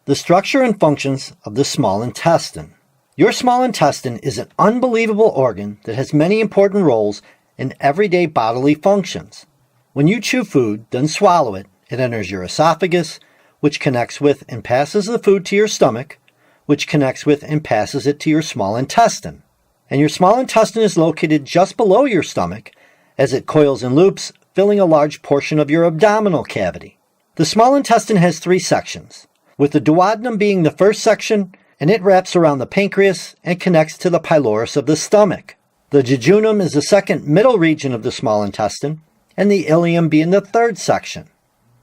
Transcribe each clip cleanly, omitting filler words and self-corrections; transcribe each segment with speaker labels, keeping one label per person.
Speaker 1: The structure and functions of the small intestine. Your small intestine is an unbelievable organ that has many important roles in everyday bodily functions. When you chew food, then swallow it, it enters your esophagus, which connects with and passes the food to your stomach, which connects with and passes it to your small intestine. And your small intestine is located just below your stomach as it coils and loops, filling a large portion of your abdominal cavity. The small intestine has 3 sections, with the duodenum being the first section, and it wraps around the pancreas and connects to the pylorus of the stomach. The jejunum is the second middle region of the small intestine, and the ileum being the third section.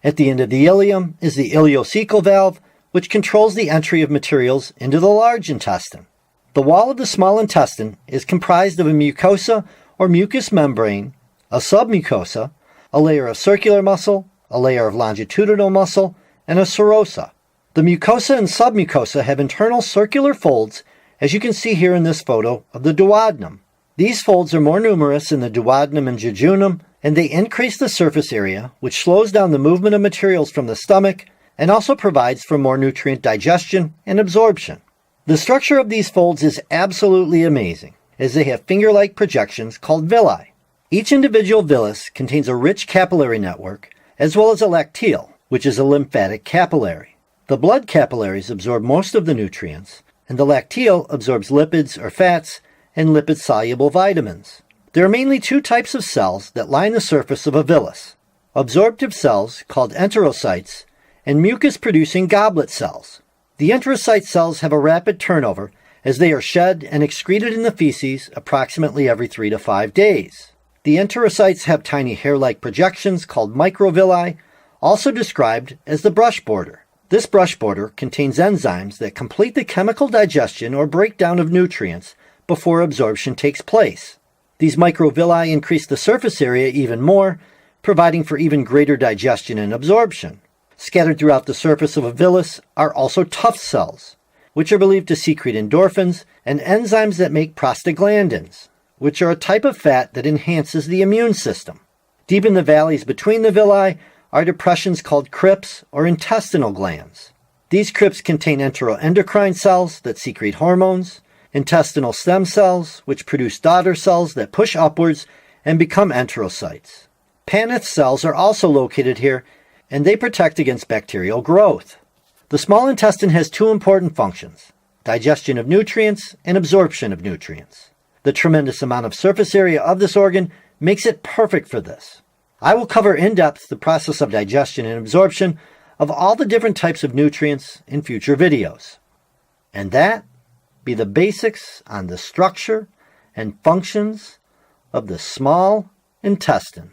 Speaker 1: At the end of the ileum is the ileocecal valve, which controls the entry of materials into the large intestine. The wall of the small intestine is comprised of a mucosa or mucous membrane, a submucosa, a layer of circular muscle, a layer of longitudinal muscle, and a serosa. The mucosa and submucosa have internal circular folds, as you can see here in this photo of the duodenum. These folds are more numerous in the duodenum and jejunum, and they increase the surface area, which slows down the movement of materials from the stomach and also provides for more nutrient digestion and absorption. The structure of these folds is absolutely amazing, as they have finger-like projections called villi. Each individual villus contains a rich capillary network, as well as a lacteal, which is a lymphatic capillary. The blood capillaries absorb most of the nutrients, and the lacteal absorbs lipids or fats and lipid-soluble vitamins. There are mainly 2 types of cells that line the surface of a villus: absorptive cells, called enterocytes, and mucus-producing goblet cells. The enterocyte cells have a rapid turnover, as they are shed and excreted in the feces approximately every 3 to 5 days. The enterocytes have tiny hair-like projections called microvilli, also described as the brush border. This brush border contains enzymes that complete the chemical digestion or breakdown of nutrients before absorption takes place. These microvilli increase the surface area even more, providing for even greater digestion and absorption. Scattered throughout the surface of a villus are also tuft cells, which are believed to secrete endorphins and enzymes that make prostaglandins, which are a type of fat that enhances the immune system. Deep in the valleys between the villi are depressions called crypts or intestinal glands. These crypts contain enteroendocrine cells that secrete hormones, intestinal stem cells, which produce daughter cells that push upwards and become enterocytes. Paneth cells are also located here, and they protect against bacterial growth. The small intestine has 2 important functions: digestion of nutrients and absorption of nutrients. The tremendous amount of surface area of this organ makes it perfect for this. I will cover in depth the process of digestion and absorption of all the different types of nutrients in future videos. And that be the basics on the structure and functions of the small intestine.